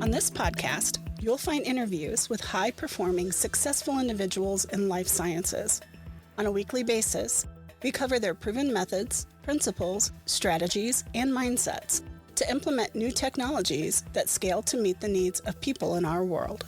On this podcast, you'll find interviews with high-performing, successful individuals in life sciences. On a weekly basis, we cover their proven methods, principles, strategies, and mindsets to implement new technologies that scale to meet the needs of people in our world.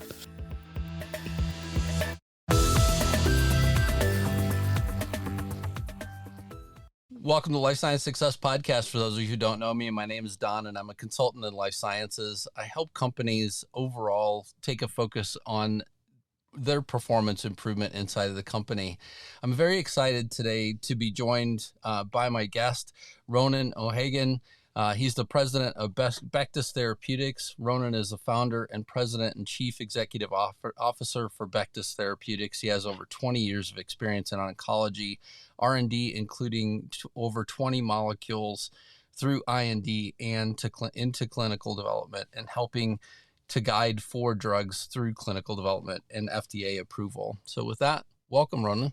Welcome to Life Science Success Podcast. For those of you who don't know me, my name is Don, and I'm a consultant in life sciences. I help companies overall take a focus on their performance improvement inside of the company. I'm very excited today to be joined by my guest, Ronan O'Hagan. He's the president of Bectas Therapeutics. Ronan is the founder and president and chief executive officer for Bectas Therapeutics. He has over 20 years of experience in oncology, R&D, including over 20 molecules through IND and into clinical development, and helping to guide 4 drugs through clinical development and FDA approval. So with that, welcome, Ronan.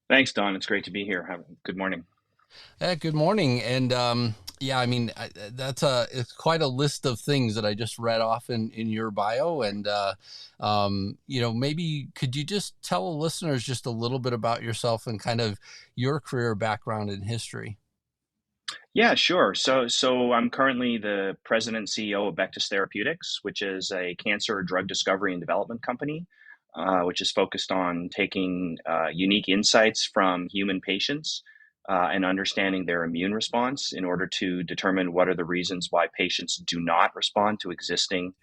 Thanks, Don. It's great to be here. Good morning. Good morning. And it's quite a list of things that I just read off in your bio. And, maybe could you just tell listeners just a little bit about yourself and kind of your career background and history? Yeah, sure. So I'm currently the president and CEO of Bectas Therapeutics, which is a cancer drug discovery and development company, which is focused on taking unique insights from human patients and understanding their immune response in order to determine what are the reasons why patients do not respond to existing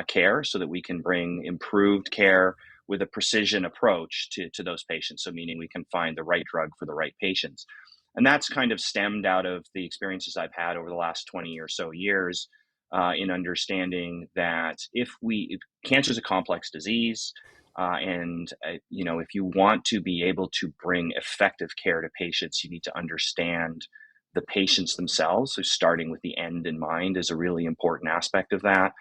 care, so that we can bring improved care with a precision approach to those patients. So meaning we can find the right drug for the right patients. And that's kind of stemmed out of the experiences I've had over the last 20 or so years in understanding that if cancer is a complex disease, if you want to be able to bring effective care to patients, you need to understand the patients themselves. So starting with the end in mind is a really important aspect of that.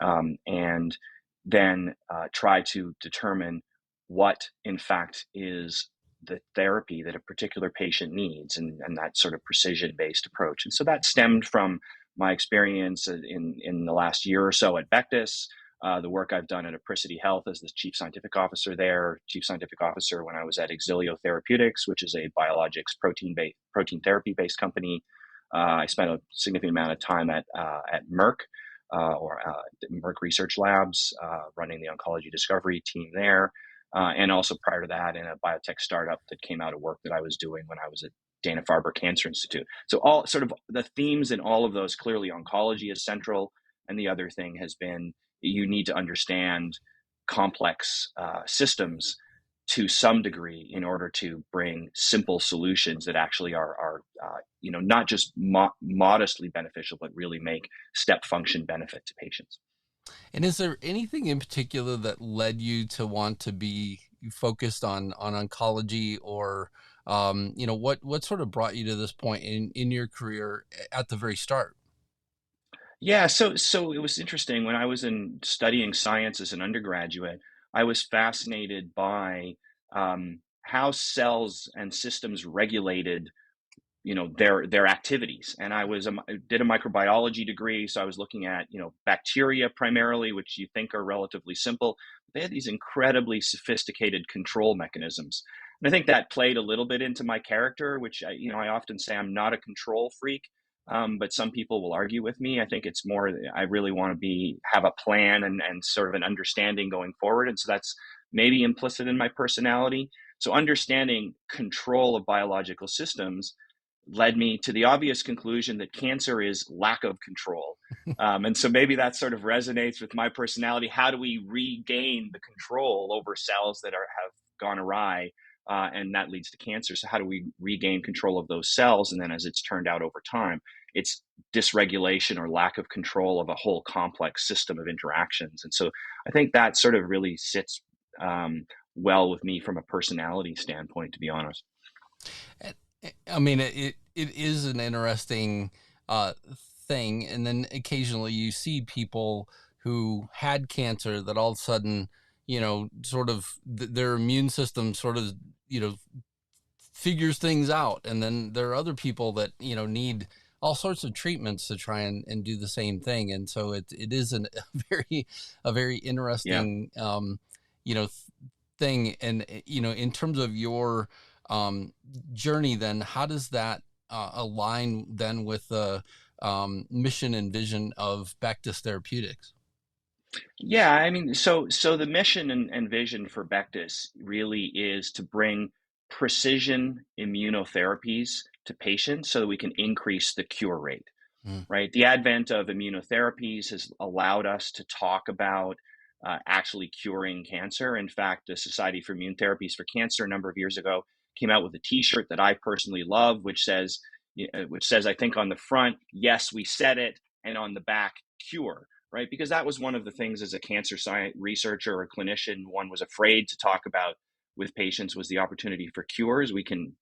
And then try to determine what, in fact, is the therapy that a particular patient needs, and that sort of precision-based approach. And so that stemmed from my experience in the last year or so at Bectas, the work I've done at Apricity Health as the chief scientific officer there, chief scientific officer when I was at Exilio Therapeutics, which is a biologics protein therapy-based company. I spent a significant amount of time at Merck, Merck Research Labs, running the Oncology Discovery team there. And also prior to that in a biotech startup that came out of work that I was doing when I was at Dana Farber Cancer Institute. So all sort of the themes in all of those, clearly oncology is central. And the other thing has been you need to understand complex systems to some degree in order to bring simple solutions that actually are not just modestly beneficial, but really make step function benefit to patients. And is there anything in particular that led you to want to be focused on oncology, or, what sort of brought you to this point in your career at the very start? Yeah, so it was interesting. When I was studying science as an undergraduate, I was fascinated by how cells and systems regulated their activities. And I did a microbiology degree, so I was looking at bacteria primarily, which you think are relatively simple. They had these incredibly sophisticated control mechanisms, and I think that played a little bit into my character, which I often say I'm not a control freak, but some people will argue with me. I think it's more I really want to have a plan and sort of an understanding going forward, and so that's maybe implicit in my personality. So understanding control of biological systems led me to the obvious conclusion that cancer is lack of control. And so maybe that sort of resonates with my personality. How do we regain the control over cells that have gone awry? And that leads to cancer. So how do we regain control of those cells? And then as it's turned out over time, it's dysregulation or lack of control of a whole complex system of interactions. And so I think that sort of really sits well with me from a personality standpoint, to be honest. I mean, it is an interesting thing. And then occasionally you see people who had cancer that all of a sudden, sort of their immune system sort of, figures things out. And then there are other people that, need all sorts of treatments to try and do the same thing. And so it is a very Yeah. interesting, you know, thing. And, in terms of your journey, then how does that align then with the mission and vision of Bectas Therapeutics? Yeah, I mean, so the mission and vision for Bectus really is to bring precision immunotherapies to patients so that we can increase the cure rate, Mm. right? The advent of immunotherapies has allowed us to talk about actually curing cancer. In fact, the Society for Immune Therapies for Cancer a number of years ago came out with a T-shirt that I personally love, which says, I think on the front, "Yes, we said it," and on the back, "Cure." Right? Because that was one of the things as a cancer science researcher or a clinician, one was afraid to talk about with patients was the opportunity for cures. We can,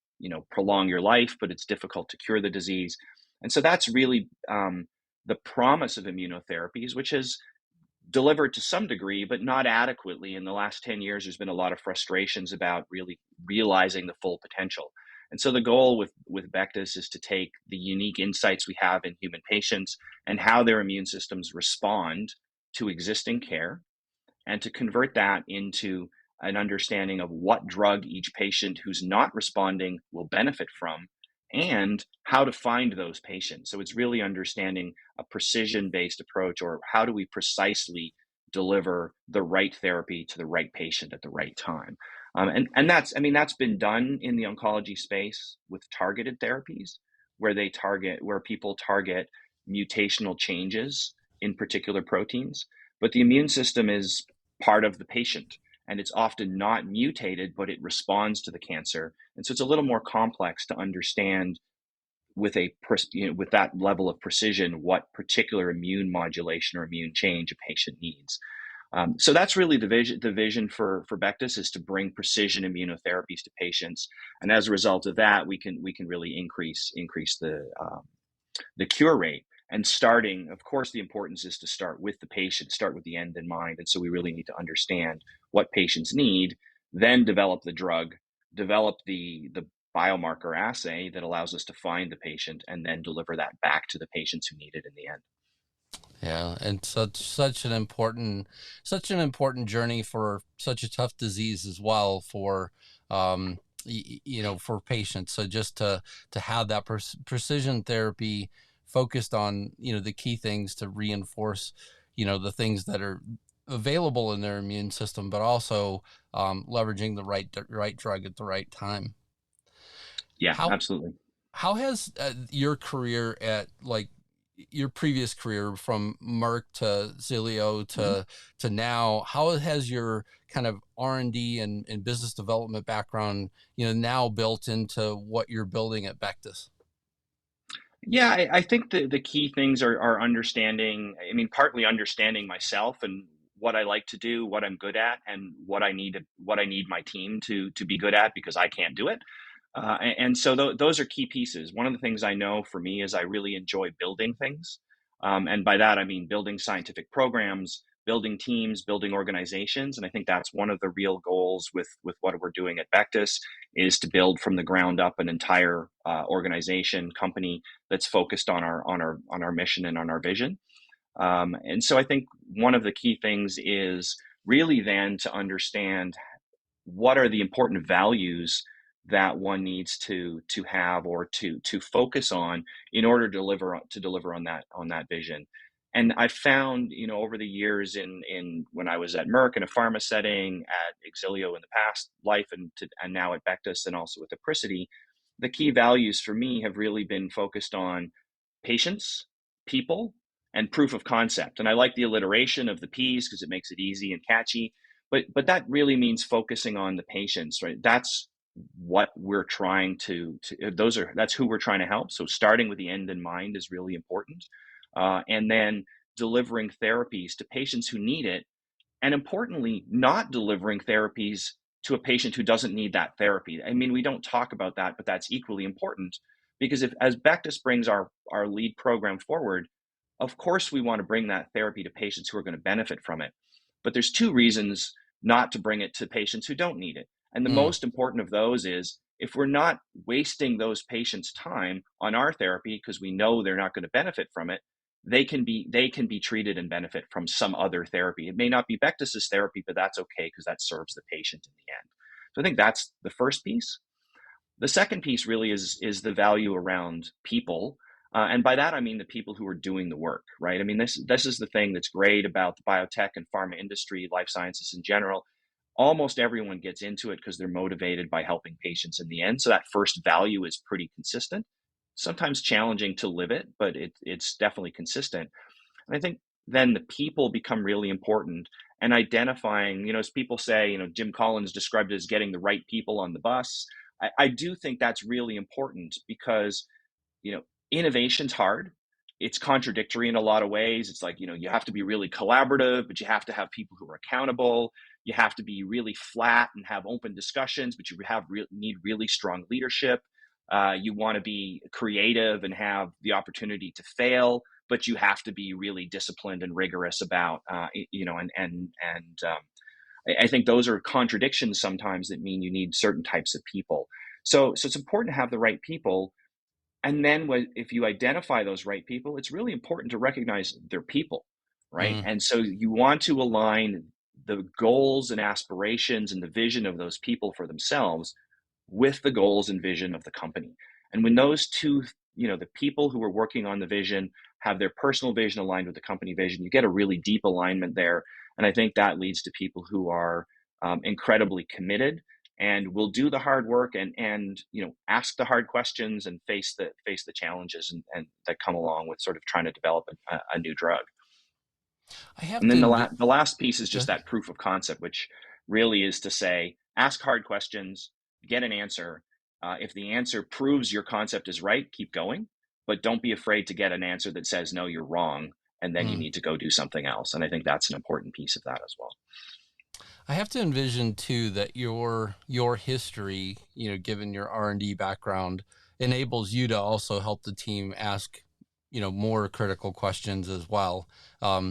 prolong your life, but it's difficult to cure the disease. And so that's really the promise of immunotherapies, which has delivered to some degree, but not adequately. In the last 10 years, there's been a lot of frustrations about really realizing the full potential. And so the goal with Bectus is to take the unique insights we have in human patients and how their immune systems respond to existing care, and to convert that into an understanding of what drug each patient who's not responding will benefit from, and how to find those patients. So it's really understanding a precision based approach, or how do we precisely deliver the right therapy to the right patient at the right time. And that's been done in the oncology space with targeted therapies, where people target mutational changes in particular proteins. But the immune system is part of the patient, and it's often not mutated, but it responds to the cancer. And so it's a little more complex to understand with that level of precision what particular immune modulation or immune change a patient needs. So that's really the vision for Bectus, is to bring precision immunotherapies to patients, and as a result of that, we can really increase the cure rate. And starting, of course, the importance is to start with the patient, start with the end in mind. And so we really need to understand what patients need, then develop the drug, develop the biomarker assay that allows us to find the patient, and then deliver that back to the patients who need it in the end. Yeah, and such an important journey for such a tough disease as well, for for patients. So just to have that precision therapy focused on the key things to reinforce the things that are available in their immune system, but also leveraging the right drug at the right time. Yeah, How absolutely. how has your career at like your previous career from Merck to Exilio Mhm. to now, how has your kind of R&D and business development background, now built into what you're building at Bectus? Yeah, I think the key things are understanding. I mean, partly understanding myself and what I like to do, what I'm good at, and what I need my team to be good at, because I can't do it. And so those are key pieces. One of the things I know for me is I really enjoy building things. And by that, I mean building scientific programs, building teams, building organizations. And I think that's one of the real goals with what we're doing at Bectus, is to build from the ground up an entire organization, company that's focused on our mission and on our vision. And so I think one of the key things is really then to understand what are the important values that one needs to have, or to focus on, in order to deliver on that vision. And I found, over the years, in when I was at Merck in a pharma setting, at Exilio in the past life, and now at Bectus, and also with Apricity, the key values for me have really been focused on patients, people, and proof of concept. And I like the alliteration of the P's because it makes it easy and catchy. But that really means focusing on the patients, right? That's what we're trying that's who we're trying to help. So starting with the end in mind is really important, and then delivering therapies to patients who need it, and importantly, not delivering therapies to a patient who doesn't need that therapy. I mean, we don't talk about that, but that's equally important, because if, as Bectus brings our lead program forward, of course we want to bring that therapy to patients who are going to benefit from it. But there's two reasons not to bring it to patients who don't need it. And the Mm, most important of those is if we're not wasting those patients' time on our therapy because we know they're not going to benefit from it, they can be treated and benefit from some other therapy. It may not be Bectas's therapy, but that's okay because that serves the patient in the end. So I think that's the first piece. The second piece really is the value around people. And by that, I mean the people who are doing the work, right? I mean, this is the thing that's great about the biotech and pharma industry, life sciences in general. Almost everyone gets into it because they're motivated by helping patients in the end. So that first value is pretty consistent. Sometimes challenging to live it, but it's definitely consistent. And I think then the people become really important, and identifying, as people say, Jim Collins described it as getting the right people on the bus. I do think that's really important because, innovation's hard. It's contradictory in a lot of ways. It's like, you have to be really collaborative, but you have to have people who are accountable. You have to be really flat and have open discussions, but you need really strong leadership. You want to be creative and have the opportunity to fail, but you have to be really disciplined and rigorous about, I think those are contradictions sometimes that mean you need certain types of people. So it's important to have the right people. And then if you identify those right people, it's really important to recognize they're people, right? And so you want to align the goals and aspirations and the vision of those people for themselves with the goals and vision of the company. And when those two, the people who are working on the vision have their personal vision aligned with the company vision, you get a really deep alignment there. And I think that leads to people who are incredibly committed and will do the hard work and ask the hard questions and face the challenges and that come along with sort of trying to develop a new drug. And then the last piece is just that proof of concept, which really is to say, ask hard questions, get an answer. If the answer proves your concept is right, keep going, but don't be afraid to get an answer that says, no, you're wrong, and then you need to go do something else. And I think that's an important piece of that as well. I have to envision too that your history, given your R&D background, enables you to also help the team ask, more critical questions as well. I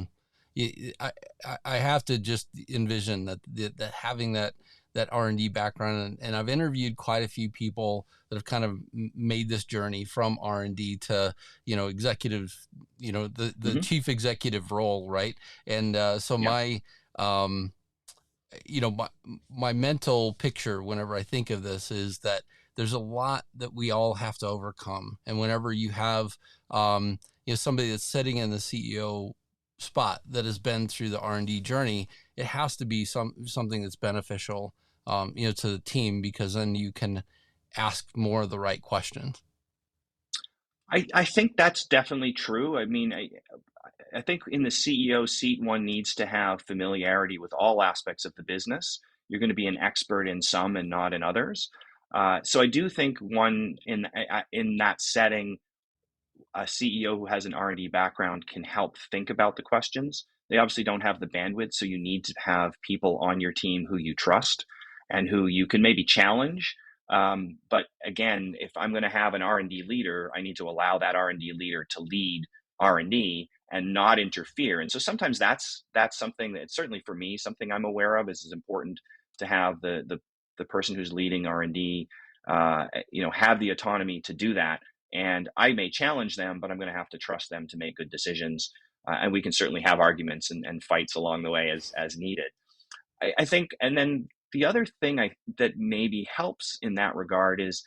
have to just envision that having that R&D background, and I've interviewed quite a few people that have kind of made this journey from R&D to, executive, the chief executive role, right? And my mental picture whenever I think of this is that there's a lot that we all have to overcome. And whenever you have, somebody that's sitting in the CEO spot that has been through the R&D journey, it has to be something that's beneficial, to the team, because then you can ask more of the right questions. I think that's definitely true. I mean, I think in the CEO seat, one needs to have familiarity with all aspects of the business. You're going to be an expert in some and not in others. So I do think one in that setting, a CEO who has an R&D background can help think about the questions. They obviously don't have the bandwidth, so you need to have people on your team who you trust and who you can maybe challenge. But again, if I'm going to have an R&D leader, I need to allow that R&D leader to lead R&D and not interfere. And so sometimes that's something that, certainly for me, something I'm aware of is important to have the person who's leading R&D, have the autonomy to do that. And I may challenge them, but I'm going to have to trust them to make good decisions. And we can certainly have arguments and fights along the way as needed. I think, and then the other thing that maybe helps in that regard is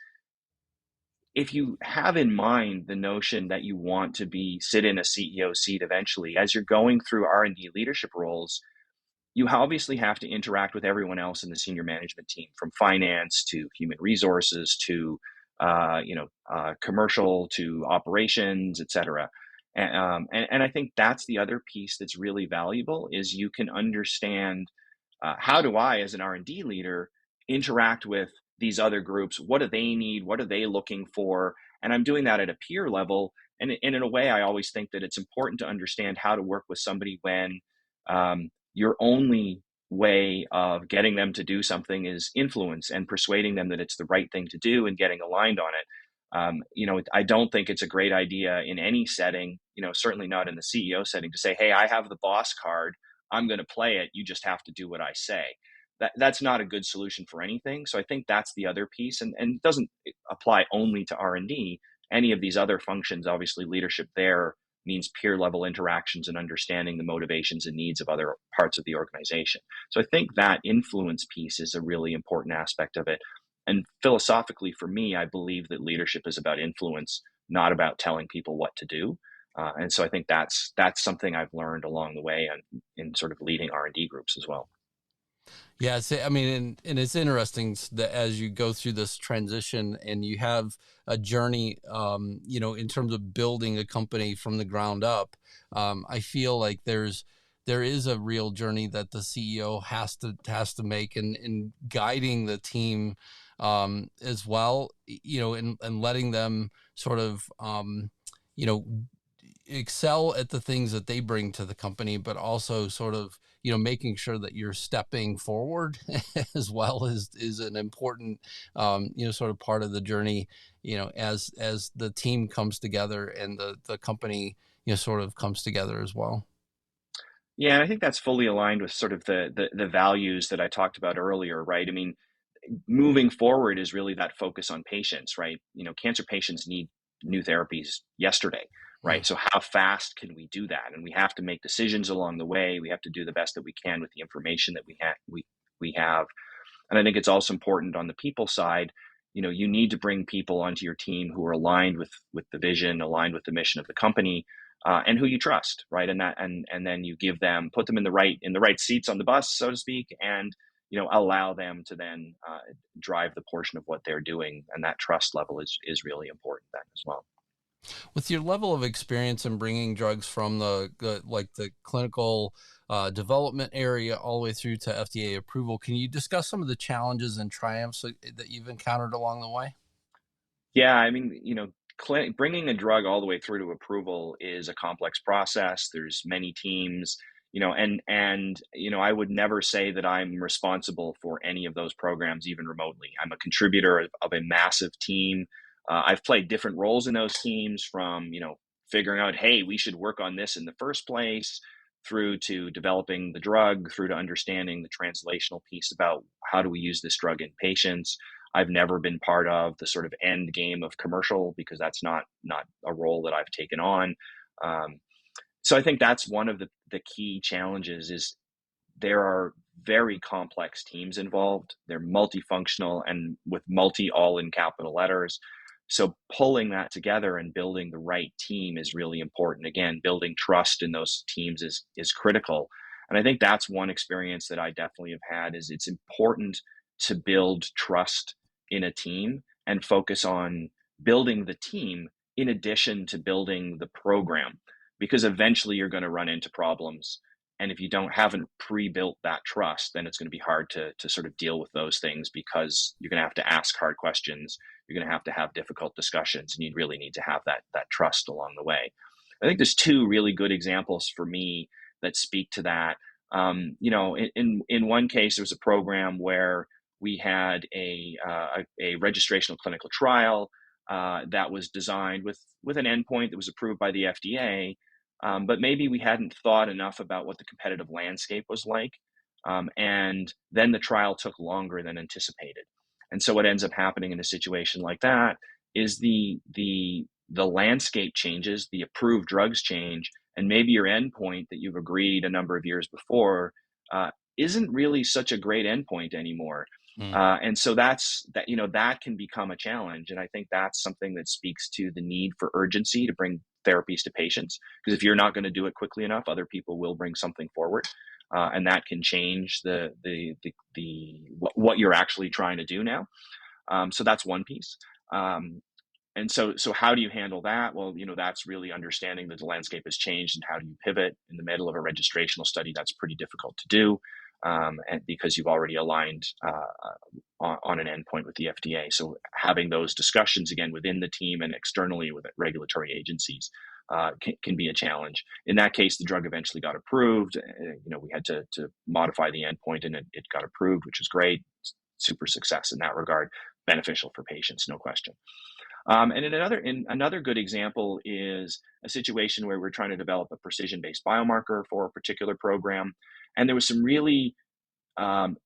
if you have in mind the notion that you want to sit in a CEO seat eventually, as you're going through R&D leadership roles, you obviously have to interact with everyone else in the senior management team, from finance to human resources to commercial to operations, et cetera. And I think that's the other piece that's really valuable is you can understand how do I, as an R&D leader, interact with these other groups? What do they need? What are they looking for? And I'm doing that at a peer level. And in a way, I always think that it's important to understand how to work with somebody when your only way of getting them to do something is influence and persuading them that it's the right thing to do and getting aligned on it. I don't think it's a great idea in any setting, certainly not in the CEO setting, to say, hey, I have the boss card. I'm going to play it. You just have to do what I say. that's not a good solution for anything. So I think that's the other piece, and it doesn't apply only to R&D. Any of these other functions, obviously leadership there means peer level interactions and understanding the motivations and needs of other parts of the organization. So I think that influence piece is a really important aspect of it. And philosophically, for me, I believe that leadership is about influence, not about telling people what to do. And so I think that's something I've learned along the way in sort of leading R&D groups as well. Yeah, I mean, and it's interesting that as you go through this transition and you have a journey, in terms of building a company from the ground up, I feel like there is a real journey that the CEO has to make in guiding the team, as well, and letting them sort of, you know, excel at the things that they bring to the company, but also sort of, making sure that you're stepping forward as well is an important, sort of part of the journey, as the team comes together and the company, sort of comes together as well. Yeah, and I think that's fully aligned with sort of the values that I talked about earlier, right? I mean, moving forward is really that focus on patients, right? Cancer patients need new therapies yesterday, Hmm. right? So how fast can we do that? And we have to make decisions along the way. We have to do the best that we can with the information that we have. And I think it's also important on the people side. You need to bring people onto your team who are aligned with the vision, aligned with the mission of the company, and who you trust, right? And then you put them in the right seats on the bus, so to speak, and allow them to then drive the portion of what they're doing, and that trust level is really important then as well. With your level of experience in bringing drugs from the clinical development area all the way through to FDA approval, can you discuss some of the challenges and triumphs that you've encountered along the way? Yeah, I mean, bringing a drug all the way through to approval is a complex process. There's many teams, and I would never say that I'm responsible for any of those programs, even remotely. I'm a contributor of a massive team. I've played different roles in those teams, from figuring out, hey, we should work on this in the first place, through to developing the drug, through to understanding the translational piece about how do we use this drug in patients. I've never been part of the sort of end game of commercial, because that's not a role that I've taken on. Um, so I think that's one of the key challenges is there are very complex teams involved. They're multifunctional and with multi all in capital letters. So pulling that together and building the right team is really important. Again, building trust in those teams is critical. And I think that's one experience that I definitely have had, is it's important to build trust in a team and focus on building the team in addition to building the program, because eventually you're going to run into problems. And if you haven't pre-built that trust, then it's going to be hard to sort of deal with those things, because you're going to have to ask hard questions. You're going to have difficult discussions, and you really need to have that trust along the way. I think there's two really good examples for me that speak to that. In one case, there was a program where we had a registrational clinical trial that was designed with an endpoint that was approved by the FDA. But maybe we hadn't thought enough about what the competitive landscape was like. And then the trial took longer than anticipated. And so what ends up happening in a situation like that is the landscape changes, the approved drugs change, and maybe your endpoint that you've agreed a number of years before isn't really such a great endpoint anymore. Mm. And so that can become a challenge. And I think that's something that speaks to the need for urgency to bring therapies to patients. Because if you're not going to do it quickly enough, other people will bring something forward, and that can change what you're actually trying to do now. So that's one piece. And so how do you handle that? Well, that's really understanding that the landscape has changed, and how do you pivot in the middle of a registrational study? That's pretty difficult to do, and because you've already aligned on an endpoint with the FDA. So having those discussions again within the team and externally with regulatory agencies can be a challenge. In that case, the drug eventually got approved. We had to modify the endpoint, and it got approved, which was great. Super success in that regard. Beneficial for patients, no question. And in another good example is a situation where we're trying to develop a precision-based biomarker for a particular program, and there was some really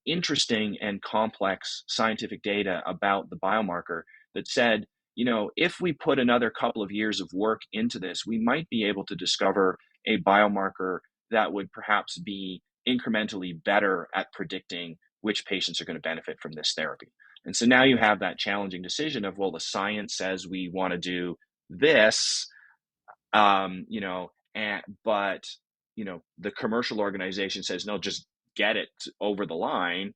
interesting and complex scientific data about the biomarker that said, if we put another couple of years of work into this, we might be able to discover a biomarker that would perhaps be incrementally better at predicting which patients are going to benefit from this therapy. And so now you have that challenging decision of, well, the science says we want to do this, but the commercial organization says, no, just get it over the line.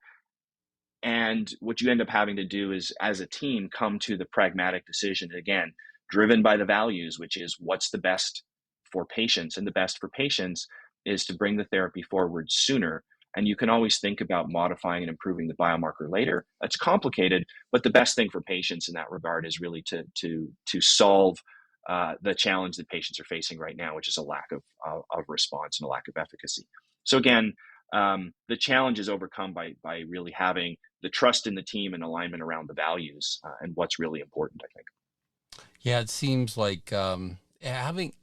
And what you end up having to do is, as a team, come to the pragmatic decision, again, driven by the values, which is what's the best for patients. And the best for patients is to bring the therapy forward sooner. And you can always think about modifying and improving the biomarker later. That's complicated, but the best thing for patients in that regard is really to solve the challenge that patients are facing right now, which is a lack of response and a lack of efficacy. So again, the challenge is overcome by really having the trust in the team and alignment around the values and what's really important, I think. Yeah, it seems like having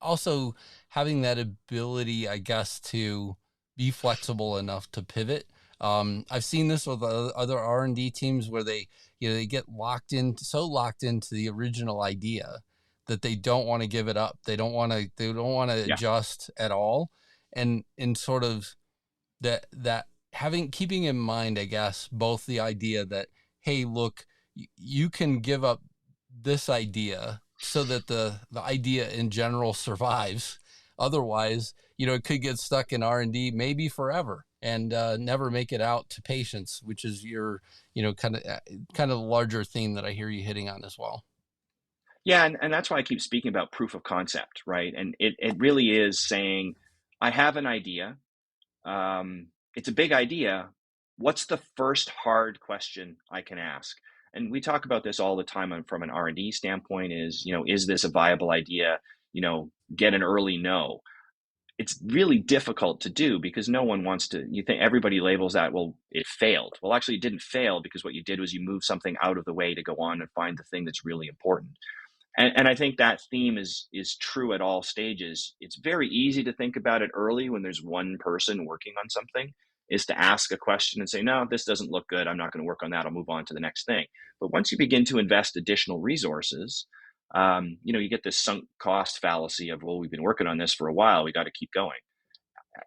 that ability, I guess, to be flexible enough to pivot. I've seen this with other R&D teams where they get locked into the original idea that they don't want to give it up. They don't want to adjust at all. And sort of that keeping in mind, I guess, both the idea that, hey, look, you can give up this idea so that the idea in general survives. Otherwise, it could get stuck in R&D maybe forever and never make it out to patients, which is your, kind of larger theme that I hear you hitting on as well. Yeah, and that's why I keep speaking about proof of concept, right? And it really is saying, I have an idea. It's a big idea. What's the first hard question I can ask? And we talk about this all the time from an R&D standpoint is this a viable idea? Get an early no. It's really difficult to do because no one wants to, you think everybody labels that, well, it failed. Well, actually it didn't fail because what you did was you moved something out of the way to go on and find the thing that's really important. And I think that theme is true at all stages. It's very easy to think about it early when there's one person working on something, is to ask a question and say, no, this doesn't look good. I'm not going to work on that. I'll move on to the next thing. But once you begin to invest additional resources, you get this sunk cost fallacy of, well, we've been working on this for a while. We got to keep going.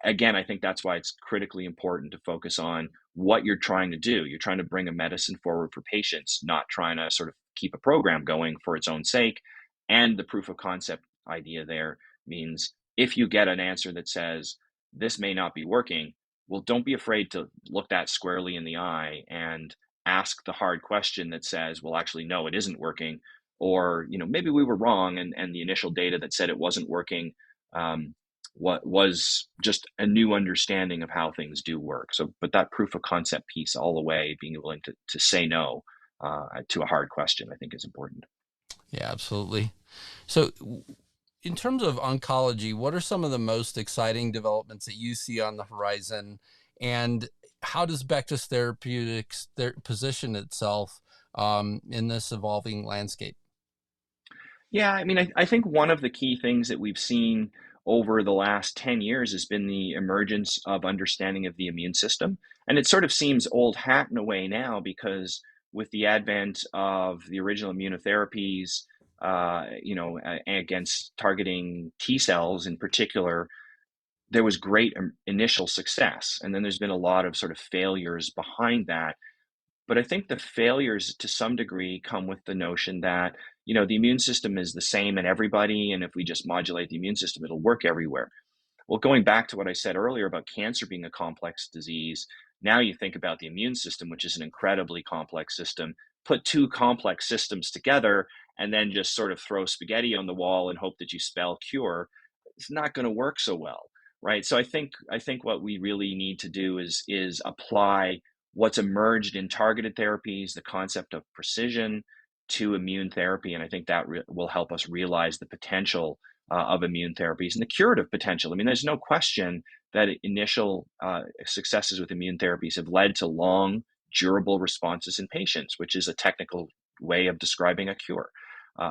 Again, I think that's why it's critically important to focus on what you're trying to do. You're trying to bring a medicine forward for patients, not trying to sort of keep a program going for its own sake. And the proof of concept idea there means if you get an answer that says this may not be working, well, don't be afraid to look that squarely in the eye and ask the hard question that says, well, actually, no, it isn't working. Or, maybe we were wrong and the initial data that said it wasn't working what was just a new understanding of how things do work. So, but that proof of concept piece all the way, being willing to say no to a hard question, I think is important. Yeah, absolutely. So in terms of oncology, what are some of the most exciting developments that you see on the horizon? And how does Bectas Therapeutics position itself in this evolving landscape? Yeah, I mean, I think one of the key things that we've seen over the last 10 years has been the emergence of understanding of the immune system. And it sort of seems old hat in a way now because with the advent of the original immunotherapies, against targeting T cells in particular, there was great initial success. And then there's been a lot of sort of failures behind that. But I think the failures to some degree come with the notion that, the immune system is the same in everybody. And if we just modulate the immune system, it'll work everywhere. Well, going back to what I said earlier about cancer being a complex disease, now you think about the immune system, which is an incredibly complex system, put two complex systems together and then just sort of throw spaghetti on the wall and hope that you spell cure. It's not going to work so well, right? So I think what we really need to do is apply what's emerged in targeted therapies, the concept of precision to immune therapy. And I think that will help us realize the potential of immune therapies and the curative potential. I mean, there's no question that initial successes with immune therapies have led to long, durable responses in patients, which is a technical way of describing a cure.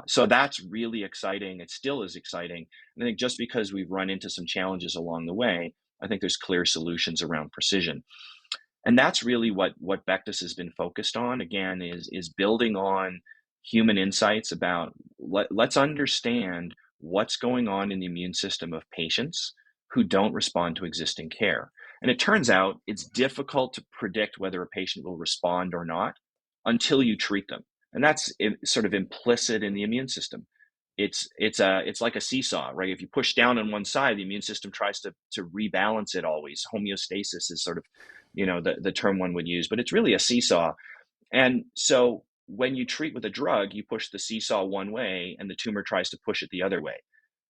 So that's really exciting. It still is exciting. And I think just because we've run into some challenges along the way, I think there's clear solutions around precision. And that's really what Bectas has been focused on, again, is building on human insights about let's understand what's going on in the immune system of patients who don't respond to existing care. And it turns out it's difficult to predict whether a patient will respond or not until you treat them. And that's sort of implicit in the immune system. It's like a seesaw, right? If you push down on one side, the immune system tries to rebalance it always. Homeostasis is sort of, the term one would use, but it's really a seesaw. And so when you treat with a drug, you push the seesaw one way and the tumor tries to push it the other way.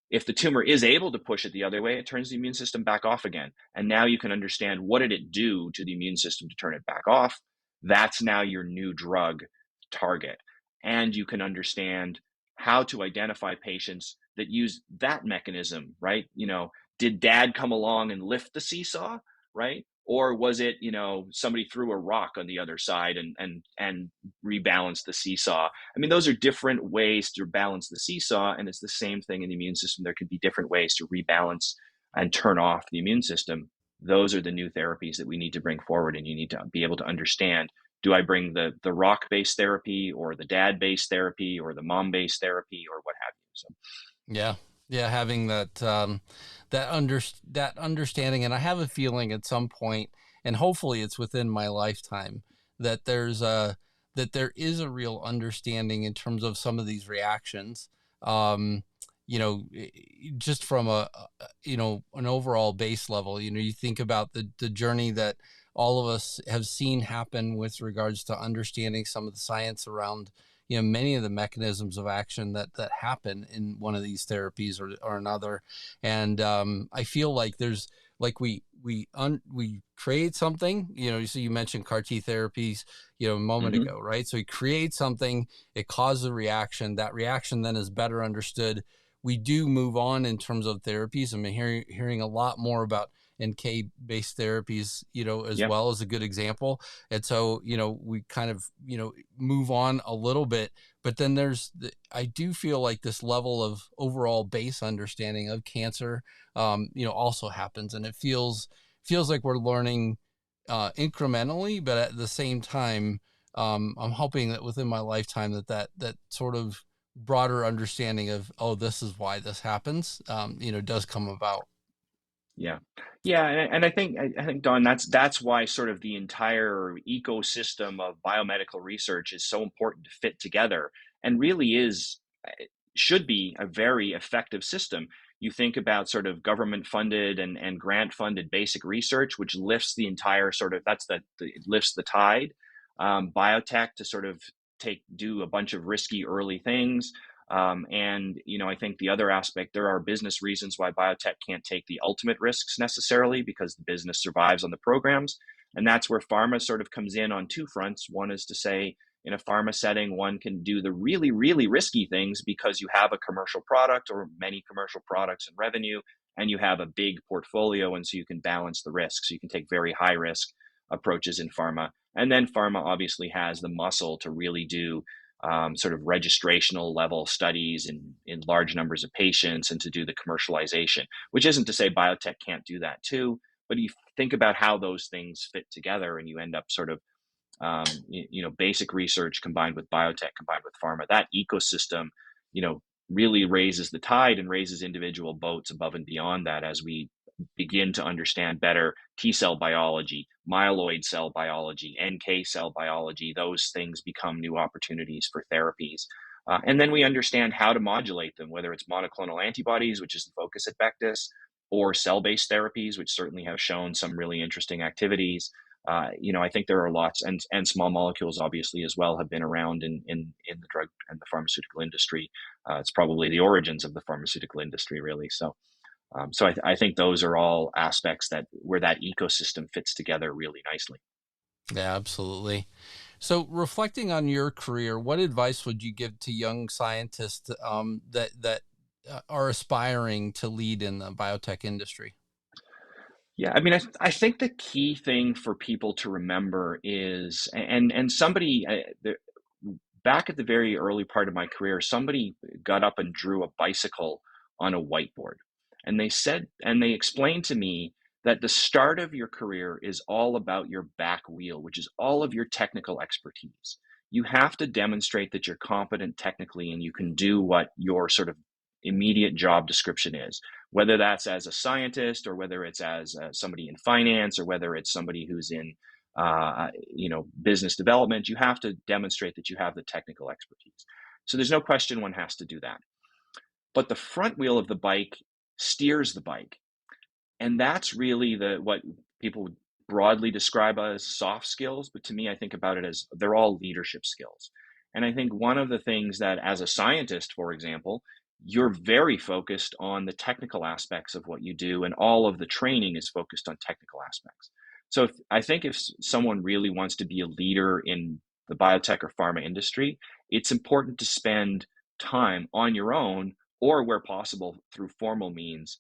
If the tumor is able to push it the other way, it turns the immune system back off again. And now you can understand, what did it do to the immune system to turn it back off? That's now your new drug target. And you can understand how to identify patients that use that mechanism, right? Did dad come along and lift the seesaw, right? Or was it, somebody threw a rock on the other side and rebalanced the seesaw? I mean, those are different ways to balance the seesaw, and it's the same thing in the immune system. There could be different ways to rebalance and turn off the immune system. Those are the new therapies that we need to bring forward, and you need to be able to understand, do I bring the rock-based therapy or the dad-based therapy or the mom-based therapy or what have you? So, yeah, having that understanding, and I have a feeling at some point, and hopefully it's within my lifetime, that there is a real understanding in terms of some of these reactions. Just from an overall base level, you think about the journey that all of us have seen happen with regards to understanding some of the science around, many of the mechanisms of action that happen in one of these therapies or another. And I feel like there's, like, we create something, so you mentioned CAR T therapies, a moment ago, right? So we create something, it causes a reaction. That reaction then is better understood. We do move on in terms of therapies. I'm hearing a lot more about NK-based therapies, as well as a good example. And so, we kind of, move on a little bit, but then I do feel like this level of overall base understanding of cancer, also happens. And it feels like we're learning incrementally, but at the same time, I'm hoping that within my lifetime that sort of broader understanding of, oh, this is why this happens, does come about. Yeah. And I think Don, that's why sort of the entire ecosystem of biomedical research is so important to fit together, and really should be a very effective system. You think about sort of government funded and grant funded basic research, which lifts the entire it lifts the tide. Biotech to sort of do a bunch of risky early things. I think the other aspect, there are business reasons why biotech can't take the ultimate risks necessarily, because the business survives on the programs. And that's where pharma sort of comes in on two fronts. One is to say, in a pharma setting, one can do the really, really risky things because you have a commercial product or many commercial products and revenue, and you have a big portfolio. And so you can balance the risks. So you can take very high risk approaches in pharma. And then pharma obviously has the muscle to really do sort of registrational level studies in large numbers of patients, and to do the commercialization, which isn't to say biotech can't do that too. But you think about how those things fit together, and you end up sort of, basic research combined with biotech, combined with pharma. That ecosystem, really raises the tide and raises individual boats above and beyond that, as we begin to understand better T cell biology, myeloid cell biology, NK cell biology. Those things become new opportunities for therapies. And then we understand how to modulate them, whether it's monoclonal antibodies, which is the focus at Bectas, or cell-based therapies, which certainly have shown some really interesting activities. I think there are lots, and small molecules obviously as well have been around in the drug and the pharmaceutical industry. It's probably the origins of the pharmaceutical industry, really. So I think those are all aspects where that ecosystem fits together really nicely. Yeah, absolutely. So, reflecting on your career, what advice would you give to young scientists that are aspiring to lead in the biotech industry? Yeah, I mean, I think the key thing for people to remember is, and somebody back at the very early part of my career, somebody got up and drew a bicycle on a whiteboard, and they explained to me that the start of your career is all about your back wheel, which is all of your technical expertise. You have to demonstrate that you're competent technically and you can do what your sort of immediate job description is, whether that's as a scientist or whether it's as somebody in finance or whether it's somebody who's in business development. You have to demonstrate that you have the technical expertise. So there's no question one has to do that. But the front wheel of the bike steers the bike. And that's really what people would broadly describe as soft skills. But to me, I think about it as they're all leadership skills. And I think one of the things that as a scientist, for example, you're very focused on the technical aspects of what you do, and all of the training is focused on technical aspects. So I think if someone really wants to be a leader in the biotech or pharma industry, it's important to spend time on your own or where possible through formal means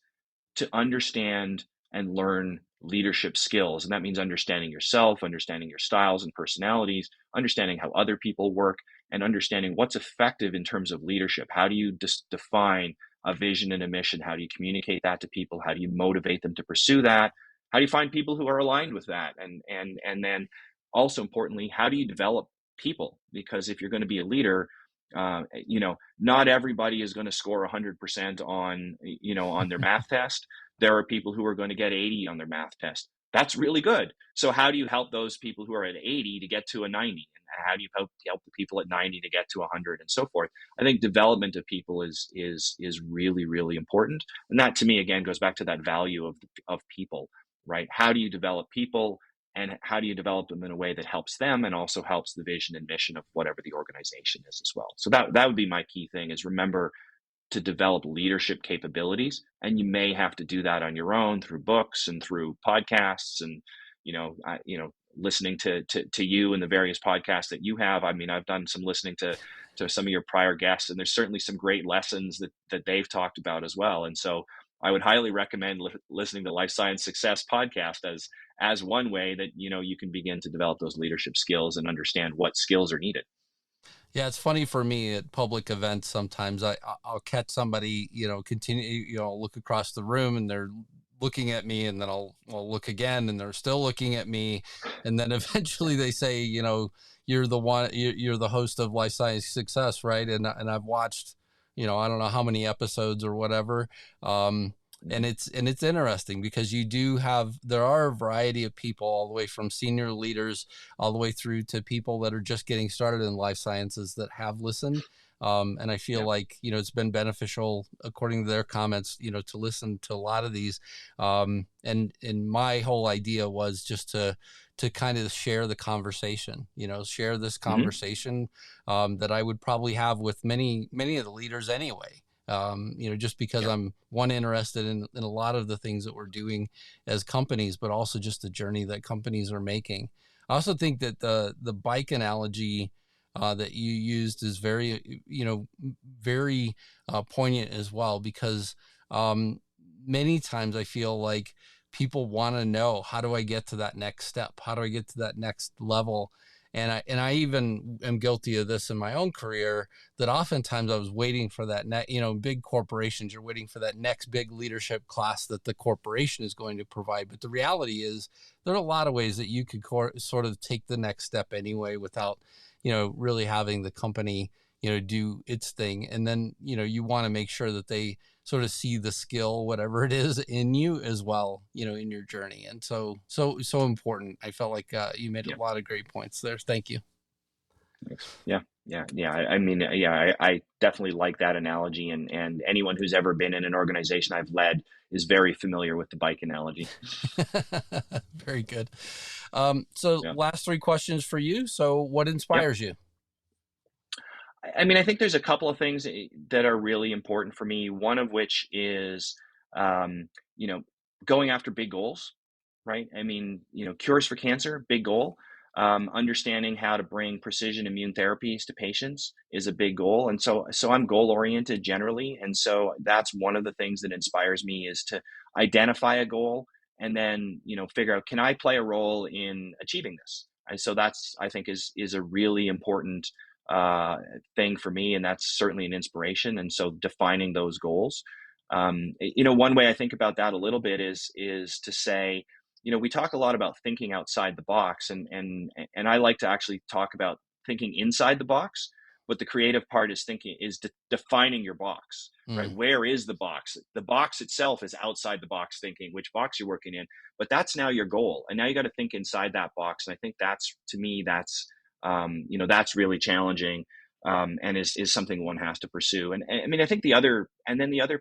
to understand and learn leadership skills. And that means understanding yourself, understanding your styles and personalities, understanding how other people work, and understanding what's effective in terms of leadership. How do you define a vision and a mission? How do you communicate that to people? How do you motivate them to pursue that? How do you find people who are aligned with that? And then also importantly, how do you develop people? Because if you're going to be a leader, not everybody is going to score 100% on their math test. There are people who are going to get 80 on their math test. That's really good. So how do you help those people who are at 80 to get to a 90? And how do you help the people at 90 to get to 100 and so forth? I think development of people is really, really important. And that to me, again, goes back to that value of people, right? How do you develop people? And how do you develop them in a way that helps them and also helps the vision and mission of whatever the organization is as well? So that would be my key thing, is remember to develop leadership capabilities. And you may have to do that on your own through books and through podcasts and, listening to you and the various podcasts that you have. I mean, I've done some listening to some of your prior guests, and there's certainly some great lessons that they've talked about as well. And so I would highly recommend listening to Life Science Success podcast as one way that, you can begin to develop those leadership skills and understand what skills are needed. Yeah, it's funny for me at public events. Sometimes I'll catch somebody, continue, look across the room and they're looking at me, and then I'll look again and they're still looking at me. And then eventually they say, you're the host of Life Science Success, right? And I've watched, I don't know how many episodes or whatever. And it's interesting because there are a variety of people, all the way from senior leaders all the way through to people that are just getting started in life sciences that have listened. And I feel like, it's been beneficial, according to their comments, to listen to a lot of these. And my whole idea was just to kind of share the conversation, share this conversation that I would probably have with many of the leaders anyway. Just because I'm interested in a lot of the things that we're doing as companies, but also just the journey that companies are making. I also think that the bike analogy that you used is very, very poignant as well, because many times I feel like people want to know, how do I get to that next step? How do I get to that next level? And I even am guilty of this in my own career, that oftentimes I was waiting for that big corporations, you're waiting for that next big leadership class that the corporation is going to provide. But the reality is there are a lot of ways that you could sort of take the next step anyway without, really having the company, do its thing. And then, you want to make sure that they sort of see the skill, whatever it is, in you as well, in your journey. And so important. I felt like you made a lot of great points there. Thank you. Thanks. Yeah. I definitely like that analogy, and anyone who's ever been in an organization I've led is very familiar with the bike analogy. Very good. Last three questions for you. So what inspires you? I mean, I think there's a couple of things that are really important for me. One of which is, going after big goals, right? I mean, cures for cancer, big goal. Understanding how to bring precision immune therapies to patients is a big goal. And so I'm goal oriented generally. And so that's one of the things that inspires me, is to identify a goal and then, figure out, can I play a role in achieving this? And so that's, I think, is a really important thing for me. And that's certainly an inspiration. And so defining those goals. One way I think about that a little bit is to say, we talk a lot about thinking outside the box, and I like to actually talk about thinking inside the box. But the creative part is defining your box, right? Mm, Where is the box? The box itself is outside the box thinking, which box you're working in, but that's now your goal. And now you got to think inside that box. And I think to me, that's really challenging. And is something one has to pursue. And I mean, I think the other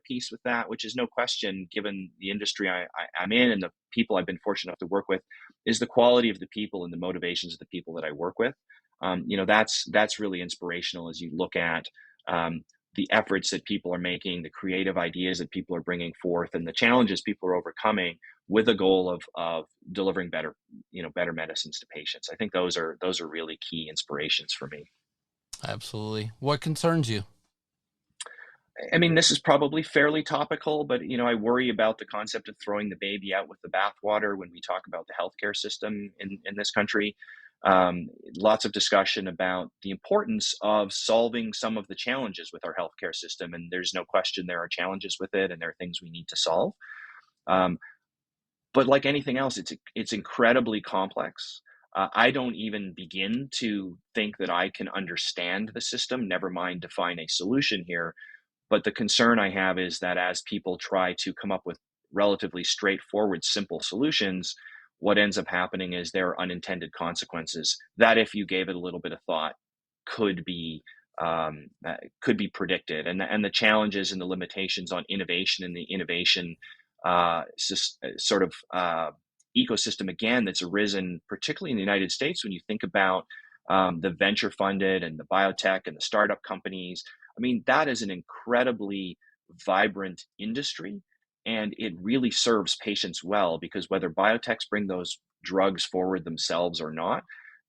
piece with that, which is no question, given the industry I'm in and the people I've been fortunate enough to work with, is the quality of the people and the motivations of the people that I work with. That's really inspirational as you look at the efforts that people are making, the creative ideas that people are bringing forth, and the challenges people are overcoming with a goal of delivering better medicines to patients. I think those are really key inspirations for me. absolutely. What concerns you? I mean, this is probably fairly topical, but I worry about the concept of throwing the baby out with the bathwater when we talk about the healthcare system in this country. Lots of discussion about the importance of solving some of the challenges with our healthcare system, and there's no question there are challenges with it, and there are things we need to solve. But like anything else, it's incredibly complex. I don't even begin to think that I can understand the system, never mind define a solution here. But the concern I have is that as people try to come up with relatively straightforward, simple solutions, what ends up happening is there are unintended consequences that, if you gave it a little bit of thought, could be predicted. And the challenges and the limitations on innovation and the innovation sort of ecosystem, again, that's arisen, particularly in the United States, when you think about the venture funded and the biotech and the startup companies. I mean, that is an incredibly vibrant industry, and it really serves patients well, because whether biotechs bring those drugs forward themselves or not,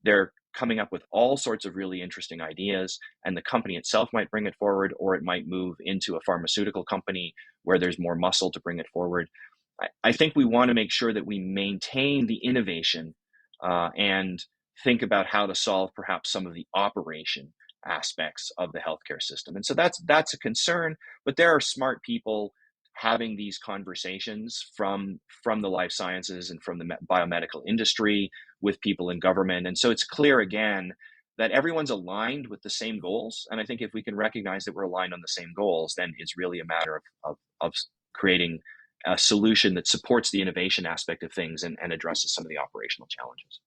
they're coming up with all sorts of really interesting ideas, and the company itself might bring it forward, or it might move into a pharmaceutical company where there's more muscle to bring it forward. I think we want to make sure that we maintain the innovation and think about how to solve perhaps some of the operation aspects of the healthcare system. And so that's a concern, but there are smart people having these conversations from the life sciences and from the biomedical industry with people in government. And so it's clear, again, that everyone's aligned with the same goals. And I think if we can recognize that we're aligned on the same goals, then it's really a matter of creating a solution that supports the innovation aspect of things and addresses some of the operational challenges.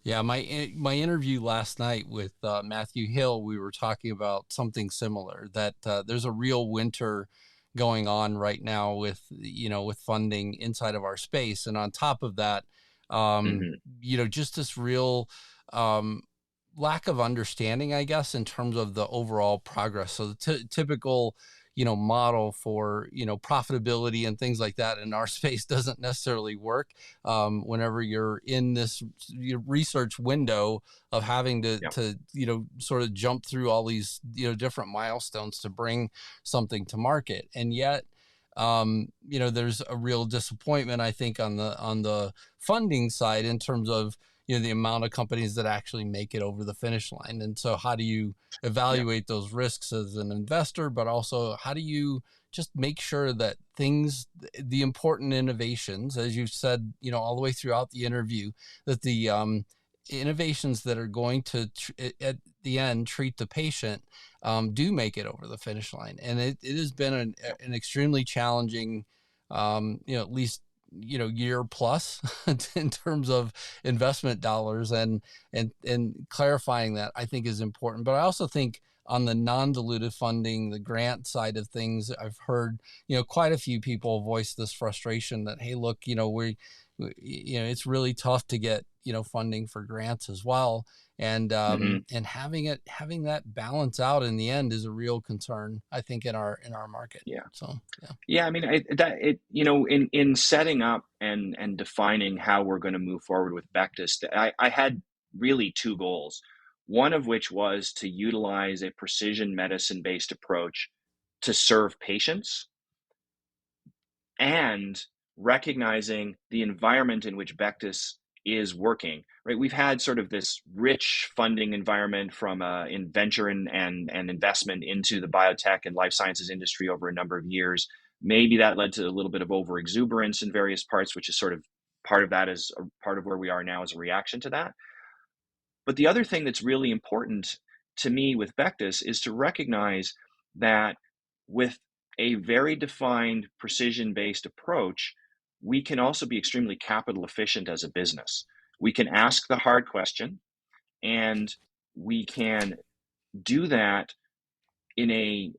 Yeah, my interview last night with Matthew Hill, we were talking about something similar, that there's a real winter going on right now with funding inside of our space, and on top of that, just this real lack of understanding, I guess, in terms of the overall progress. So the typical model for profitability and things like that in our space doesn't necessarily work whenever you're in this research window of having to sort of jump through all these different milestones to bring something to market. And yet there's a real disappointment, I think, on the funding side in terms of the amount of companies that actually make it over the finish line. And so how do you evaluate those risks as an investor, but also how do you just make sure that the important innovations, as you said, all the way throughout the interview, that the innovations that are going to at the end treat the patient do make it over the finish line. And it has been an extremely challenging, at least year plus in terms of investment dollars, and clarifying that, I think, is important. But I also think on the non-dilutive funding, the grant side of things, I've heard quite a few people voice this frustration that, hey, look, it's really tough to get funding for grants as well, and having that balance out in the end is a real concern, I think, in our market. I mean, in setting up and defining how we're going to move forward with Bectas, I had really two goals, one of which was to utilize a precision medicine based approach to serve patients, and recognizing the environment in which Bectas is working, right? We've had sort of this rich funding environment from in venture and investment into the biotech and life sciences industry over a number of years Maybe that led to a little bit of over exuberance in various parts, which is sort of part of that is a part of where we are now as a reaction to that. But the other thing that's really important to me with Bectas is to recognize that with a very defined precision-based approach, we can also be extremely capital efficient as a business. We can ask the hard question, and we can do that in a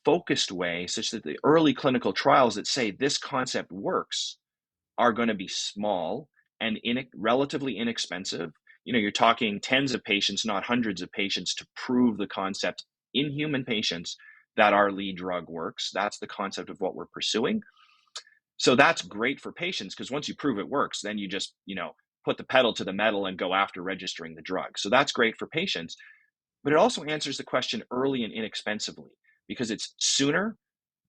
focused way, such that the early clinical trials that say this concept works are going to be small and relatively inexpensive. You're talking tens of patients, not hundreds of patients, to prove the concept in human patients that our lead drug works. That's the concept of what we're pursuing. So that's great for patients, because once you prove it works, then you just, put the pedal to the metal and go after registering the drug. So that's great for patients, but it also answers the question early and inexpensively, because it's sooner,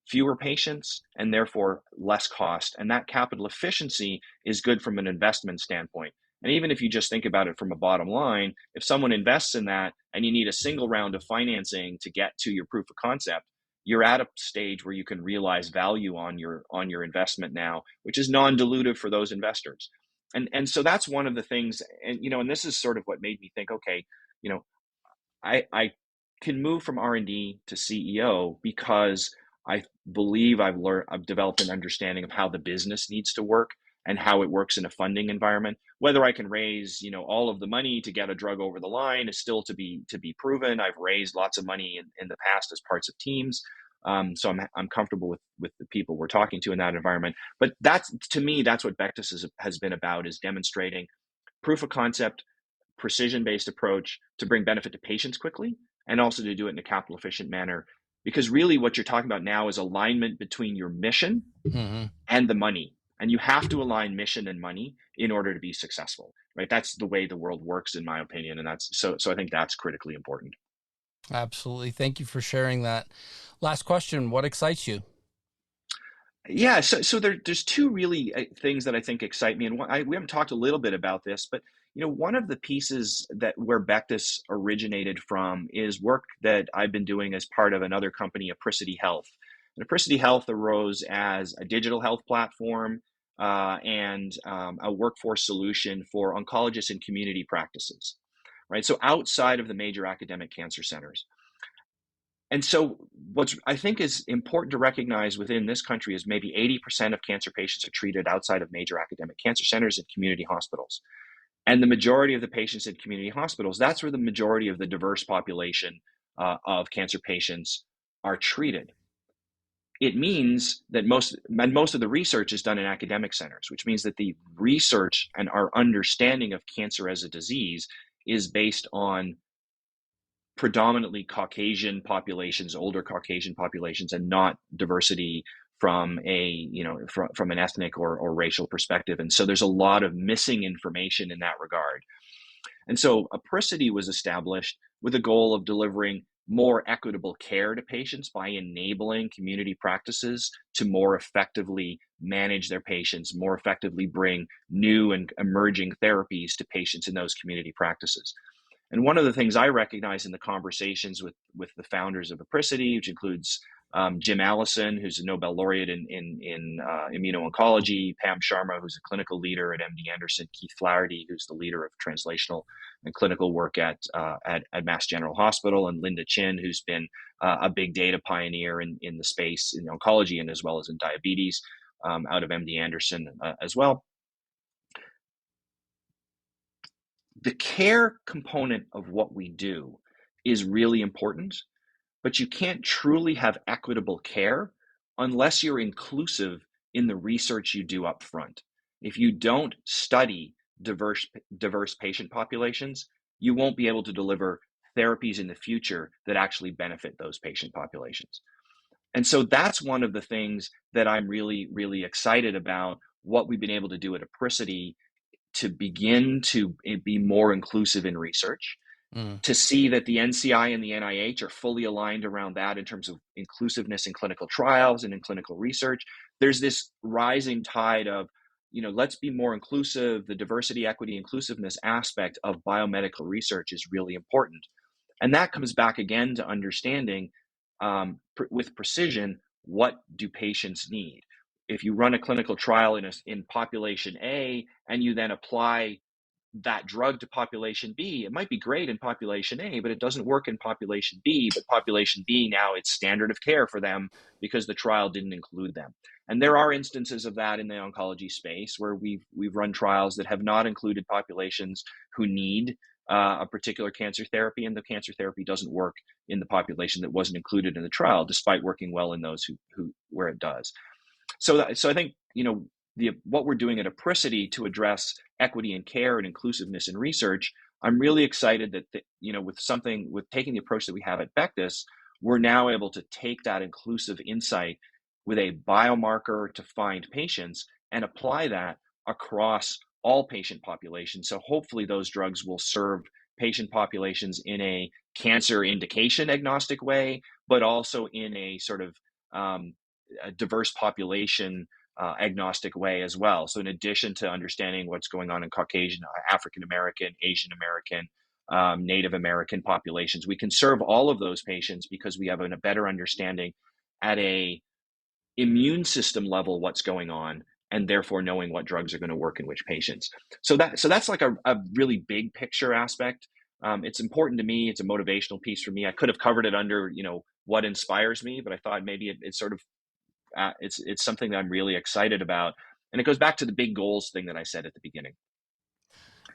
fewer patients, and therefore less cost. And that capital efficiency is good from an investment standpoint. And even if you just think about it from a bottom line, if someone invests in that and you need a single round of financing to get to your proof of concept, you're at a stage where you can realize value on your investment now, which is non-dilutive for those investors. And so that's one of the things, and this is sort of what made me think, okay, I can move from R&D to CEO because I believe I've developed an understanding of how the business needs to work and how it works in a funding environment. Whether I can raise, all of the money to get a drug over the line is still to be proven. I've raised lots of money in the past as parts of teams. So I'm comfortable with the people we're talking to in that environment. But to me, that's what Bectas has been about, is demonstrating proof of concept, precision-based approach to bring benefit to patients quickly, and also to do it in a capital efficient manner. Because really what you're talking about now is alignment between your mission and the money. And you have to align mission and money in order to be successful, right? That's the way the world works, in my opinion. And that's so I think that's critically important. Absolutely. Thank you for sharing that. Last question. What excites you? Yeah, so there's two really things that I think excite me, and we haven't talked a little bit about this, but one of the pieces that where Bectas originated from is work that I've been doing as part of another company, Apricity Health. And Apricity Health arose as a digital health platform and a workforce solution for oncologists and community practices, right? So outside of the major academic cancer centers. And so what I think is important to recognize within this country is maybe 80% of cancer patients are treated outside of major academic cancer centers and community hospitals. And the majority of the patients in community hospitals, that's where the majority of the diverse population of cancer patients are treated. It means that most of the research is done in academic centers, which means that the research and our understanding of cancer as a disease is based on predominantly Caucasian populations, older Caucasian populations, and not diversity from from an ethnic or racial perspective. And so there's a lot of missing information in that regard. And so Apricity was established with a goal of delivering more equitable care to patients by enabling community practices to more effectively manage their patients, more effectively bring new and emerging therapies to patients in those community practices. And one of the things I recognize in the conversations with the founders of Apricity, which includes Jim Allison, who's a Nobel laureate in immuno-oncology, Pam Sharma, who's a clinical leader at MD Anderson, Keith Flaherty, who's the leader of translational and clinical work at Mass General Hospital, and Linda Chin, who's been a big data pioneer in the space in oncology and as well as in diabetes out of MD Anderson as well. The care component of what we do is really important, but you can't truly have equitable care unless you're inclusive in the research you do up front. If you don't study diverse patient populations, you won't be able to deliver therapies in the future that actually benefit those patient populations. And so that's one of the things that I'm really, really excited about, what we've been able to do at Apricity to begin to be more inclusive in research, to see that the NCI and the NIH are fully aligned around that in terms of inclusiveness in clinical trials and in clinical research. There's this rising tide of, let's be more inclusive. The diversity, equity, inclusiveness aspect of biomedical research is really important. And that comes back again to understanding with precision what do patients need? If you run a clinical trial in population A and you then apply that drug to population B, it might be great in population A, but it doesn't work in population B. But population B, now it's standard of care for them because the trial didn't include them. And there are instances of that in the oncology space where we've run trials that have not included populations who need a particular cancer therapy, and the cancer therapy doesn't work in the population that wasn't included in the trial, despite working well in those who where it does. So I think, what we're doing at Apricity to address equity in care and inclusiveness in research, I'm really excited that, with taking the approach that we have at Bectas, we're now able to take that inclusive insight with a biomarker to find patients and apply that across all patient populations. So hopefully those drugs will serve patient populations in a cancer indication agnostic way, but also in a sort of a diverse population agnostic way as well. So in addition to understanding what's going on in Caucasian, African American, Asian American, Native American populations, we can serve all of those patients because we have a better understanding at a immune system level what's going on, and therefore knowing what drugs are going to work in which patients. So that's like a really big picture aspect. It's important to me. It's a motivational piece for me. I could have covered it under, what inspires me, but I thought maybe it's sort of it's something that I'm really excited about, and it goes back to the big goals thing that I said at the beginning.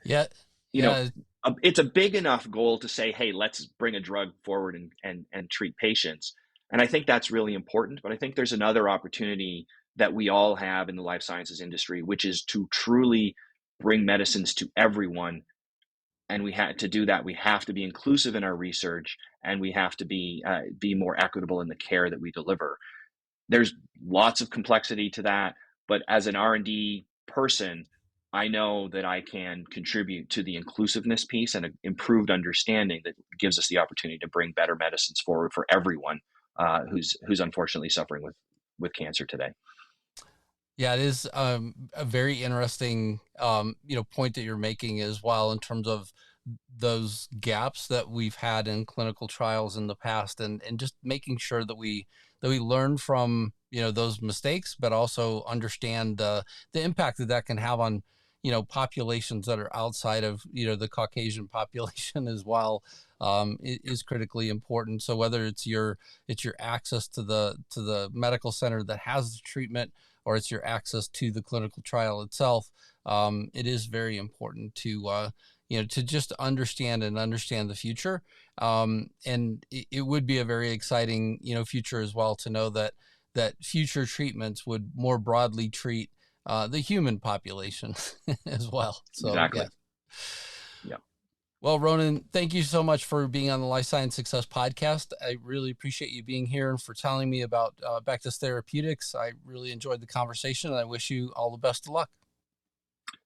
Yeah, it's a big enough goal to say, hey, let's bring a drug forward and treat patients. And I think that's really important. But I think there's another opportunity that we all have in the life sciences industry, which is to truly bring medicines to everyone. And to do that, we have to be inclusive in our research, and we have to be more equitable in the care that we deliver. There's lots of complexity to that, but as an R&D person, I know that I can contribute to the inclusiveness piece and an improved understanding that gives us the opportunity to bring better medicines forward for everyone who's unfortunately suffering with cancer today. Yeah, it is a very interesting, point that you're making as well, in terms of those gaps that we've had in clinical trials in the past, and just making sure that we learn from, those mistakes, but also understand the impact that can have on, populations that are outside of, the Caucasian population as well, is critically important. So whether it's your access to the medical center that has the treatment, or it's your access to the clinical trial itself, it is very important to to just understand the future. And it would be a very exciting, future as well, to know that future treatments would more broadly treat the human population as well. So, exactly. Yeah. Well, Rónán, thank you so much for being on the Life Science Success Podcast. I really appreciate you being here and for telling me about Bectas Therapeutics. I really enjoyed the conversation, and I wish you all the best of luck.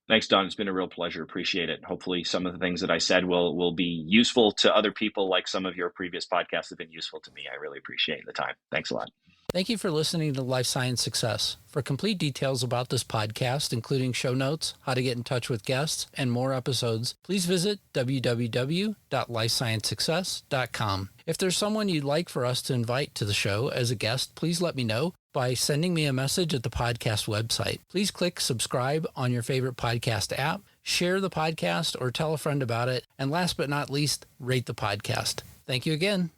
Thanks, Don. It's been a real pleasure. Appreciate it. Hopefully some of the things that I said will be useful to other people, like some of your previous podcasts have been useful to me. I really appreciate the time. Thanks a lot. Thank you for listening to Life Science Success. For complete details about this podcast, including show notes, how to get in touch with guests, and more episodes, please visit www.lifesciencesuccess.com. If there's someone you'd like for us to invite to the show as a guest, please let me know by sending me a message at the podcast website. Please click subscribe on your favorite podcast app, share the podcast, or tell a friend about it, and last but not least, rate the podcast. Thank you again.